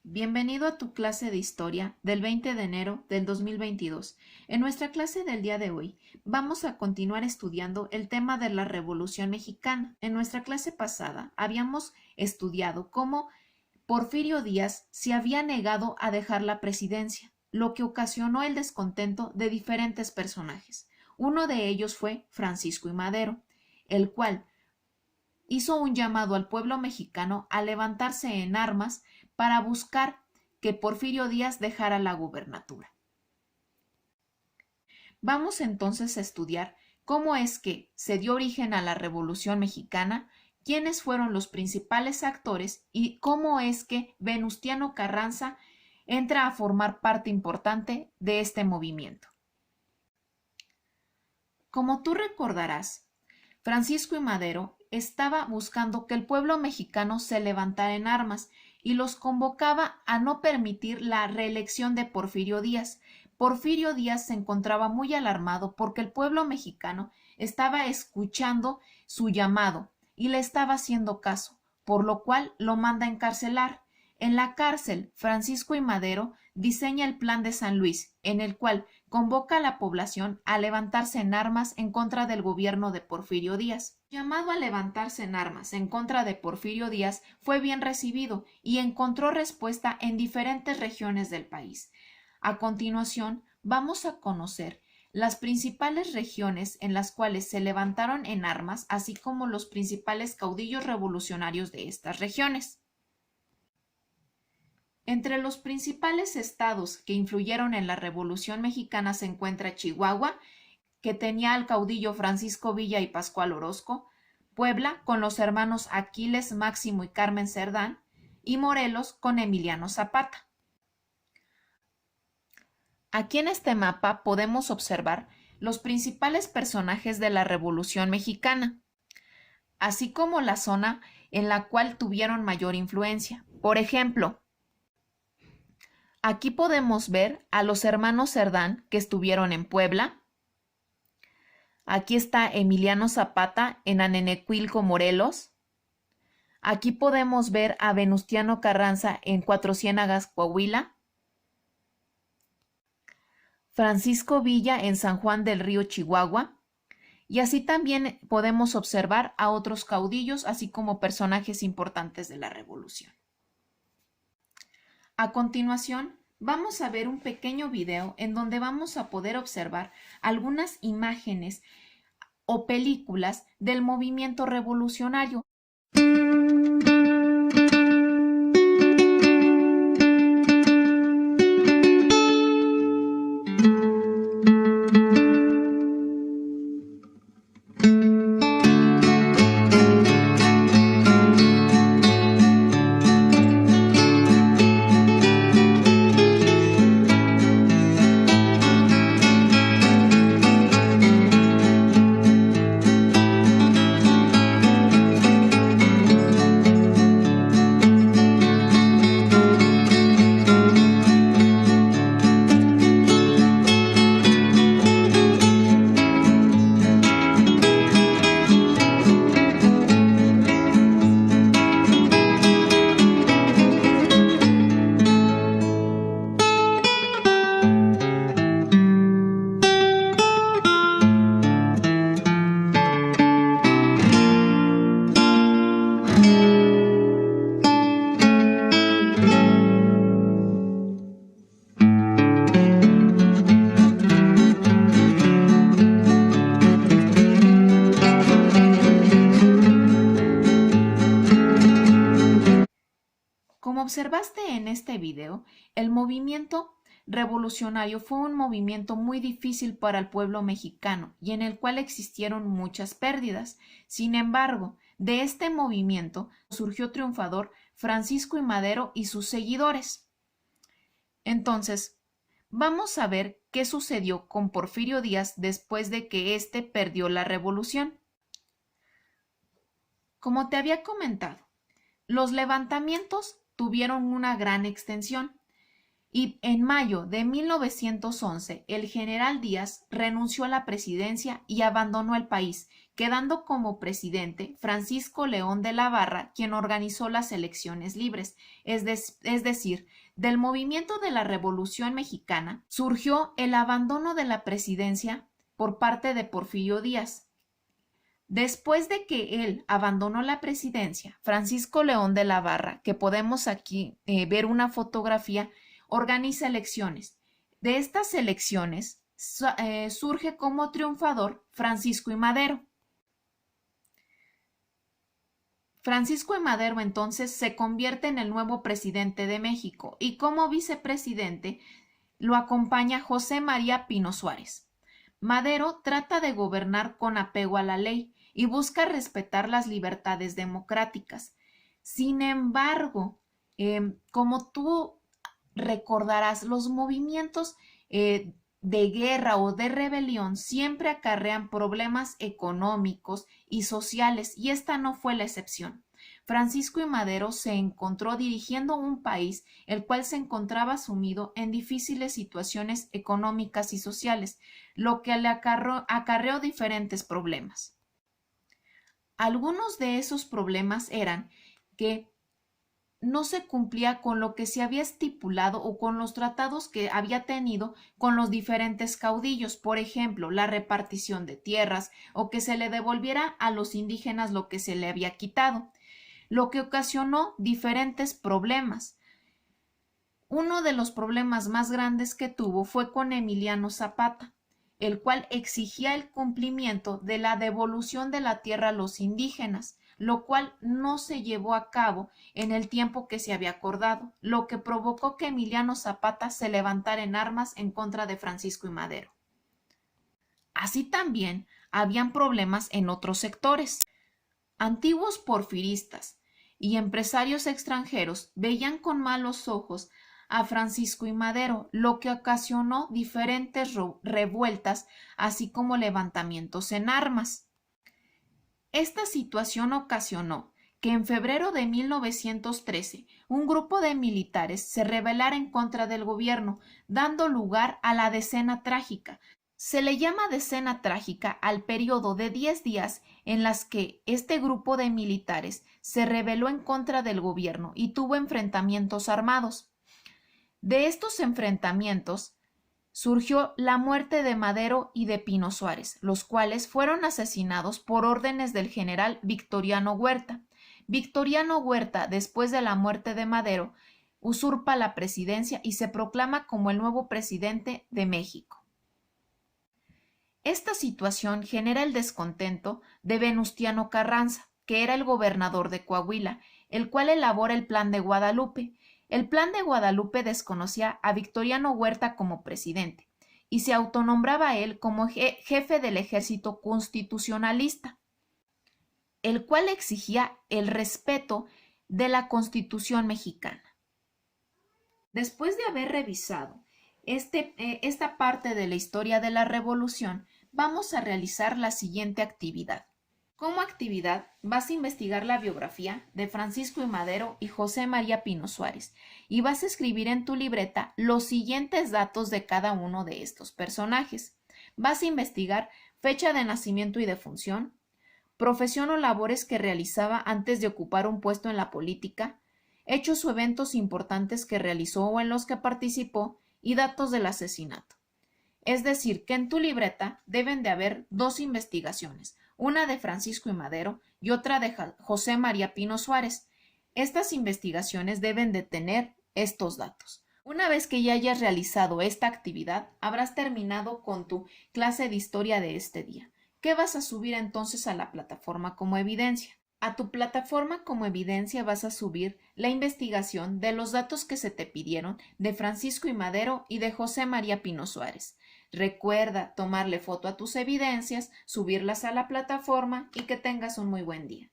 Bienvenido a tu clase de historia del 20 de enero del 2022. En nuestra clase del día de hoy vamos a continuar estudiando el tema de la Revolución Mexicana. En nuestra clase pasada habíamos estudiado cómo Porfirio Díaz se había negado a dejar la presidencia, lo que ocasionó el descontento de diferentes personajes. Uno de ellos fue Francisco I. Madero, el cual hizo un llamado al pueblo mexicano a levantarse en armas para buscar que Porfirio Díaz dejara la gubernatura. Vamos entonces a estudiar cómo es que se dio origen a la Revolución Mexicana, quiénes fueron los principales actores y cómo es que Venustiano Carranza entra a formar parte importante de este movimiento. Como tú recordarás, Francisco I. Madero estaba buscando que el pueblo mexicano se levantara en armas y los convocaba a no permitir la reelección de Porfirio Díaz. Porfirio Díaz se encontraba muy alarmado porque el pueblo mexicano estaba escuchando su llamado y le estaba haciendo caso, por lo cual lo manda a encarcelar. En la cárcel, Francisco I. Madero diseña el Plan de San Luis, en el cual convoca a la población a levantarse en armas en contra del gobierno de Porfirio Díaz. El llamado a levantarse en armas en contra de Porfirio Díaz fue bien recibido y encontró respuesta en diferentes regiones del país. A continuación, vamos a conocer las principales regiones en las cuales se levantaron en armas, así como los principales caudillos revolucionarios de estas regiones. Entre los principales estados que influyeron en la Revolución Mexicana se encuentra Chihuahua, que tenía al caudillo Francisco Villa y Pascual Orozco, Puebla con los hermanos Aquiles, Máximo y Carmen Cerdán, y Morelos con Emiliano Zapata. Aquí en este mapa podemos observar los principales personajes de la Revolución Mexicana, así como la zona en la cual tuvieron mayor influencia. Por ejemplo, aquí podemos ver a los hermanos Cerdán que estuvieron en Puebla. Aquí está Emiliano Zapata en Anenecuilco, Morelos. Aquí podemos ver a Venustiano Carranza en Cuatro Ciénagas, Coahuila. Francisco Villa en San Juan del Río, Chihuahua. Y así también podemos observar a otros caudillos, así como personajes importantes de la revolución. A continuación, vamos a ver un pequeño video en donde vamos a poder observar algunas imágenes o películas del movimiento revolucionario. Como observaste en este video, el movimiento revolucionario fue un movimiento muy difícil para el pueblo mexicano y en el cual existieron muchas pérdidas. Sin embargo, de este movimiento surgió triunfador Francisco I. Madero y sus seguidores. Entonces, vamos a ver qué sucedió con Porfirio Díaz después de que éste perdió la revolución. Como te había comentado, los levantamientos tuvieron una gran extensión Y en mayo de 1911, el general Díaz renunció a la presidencia y abandonó el país, quedando como presidente Francisco León de la Barra, quien organizó las elecciones libres. Es decir, del movimiento de la Revolución Mexicana surgió el abandono de la presidencia por parte de Porfirio Díaz. Después de que él abandonó la presidencia, Francisco León de la Barra, que podemos aquí ver una fotografía, organiza elecciones. De estas elecciones surge como triunfador Francisco I. Madero. Francisco I. Madero entonces se convierte en el nuevo presidente de México y como vicepresidente lo acompaña José María Pino Suárez. Madero trata de gobernar con apego a la ley y busca respetar las libertades democráticas. Sin embargo, como tú recordarás, los movimientos de guerra o de rebelión siempre acarrean problemas económicos y sociales, y esta no fue la excepción. Francisco I. Madero se encontró dirigiendo un país el cual se encontraba sumido en difíciles situaciones económicas y sociales, lo que le acarreó diferentes problemas. Algunos de esos problemas eran que no se cumplía con lo que se había estipulado o con los tratados que había tenido con los diferentes caudillos, por ejemplo, la repartición de tierras o que se le devolviera a los indígenas lo que se le había quitado, lo que ocasionó diferentes problemas. Uno de los problemas más grandes que tuvo fue con Emiliano Zapata, el cual exigía el cumplimiento de la devolución de la tierra a los indígenas, lo cual no se llevó a cabo en el tiempo que se había acordado, lo que provocó que Emiliano Zapata se levantara en armas en contra de Francisco I. Madero. Así también habían problemas en otros sectores. Antiguos porfiristas y empresarios extranjeros veían con malos ojos a Francisco I. Madero, lo que ocasionó diferentes revueltas, así como levantamientos en armas. Esta situación ocasionó que en febrero de 1913 un grupo de militares se rebelara en contra del gobierno, dando lugar a la Decena Trágica. Se le llama Decena Trágica al periodo de 10 días en las que este grupo de militares se rebeló en contra del gobierno y tuvo enfrentamientos armados. De estos enfrentamientos surgió la muerte de Madero y de Pino Suárez, los cuales fueron asesinados por órdenes del general Victoriano Huerta. Victoriano Huerta, después de la muerte de Madero, usurpa la presidencia y se proclama como el nuevo presidente de México. Esta situación genera el descontento de Venustiano Carranza, que era el gobernador de Coahuila, el cual elabora el Plan de Guadalupe. El Plan de Guadalupe desconocía a Victoriano Huerta como presidente y se autonombraba a él como jefe del ejército constitucionalista, el cual exigía el respeto de la Constitución mexicana. Después de haber revisado esta parte de la historia de la Revolución, vamos a realizar la siguiente actividad. Como actividad vas a investigar la biografía de Francisco I. Madero y José María Pino Suárez y vas a escribir en tu libreta los siguientes datos de cada uno de estos personajes. Vas a investigar fecha de nacimiento y defunción, profesión o labores que realizaba antes de ocupar un puesto en la política, hechos o eventos importantes que realizó o en los que participó y datos del asesinato. Es decir, que en tu libreta deben de haber dos investigaciones, una de Francisco I. Madero y otra de José María Pino Suárez. Estas investigaciones deben de tener estos datos. Una vez que ya hayas realizado esta actividad, habrás terminado con tu clase de historia de este día. ¿Qué vas a subir entonces a la plataforma como evidencia? A tu plataforma como evidencia vas a subir la investigación de los datos que se te pidieron de Francisco I. Madero y de José María Pino Suárez. Recuerda tomarle foto a tus evidencias, subirlas a la plataforma y que tengas un muy buen día.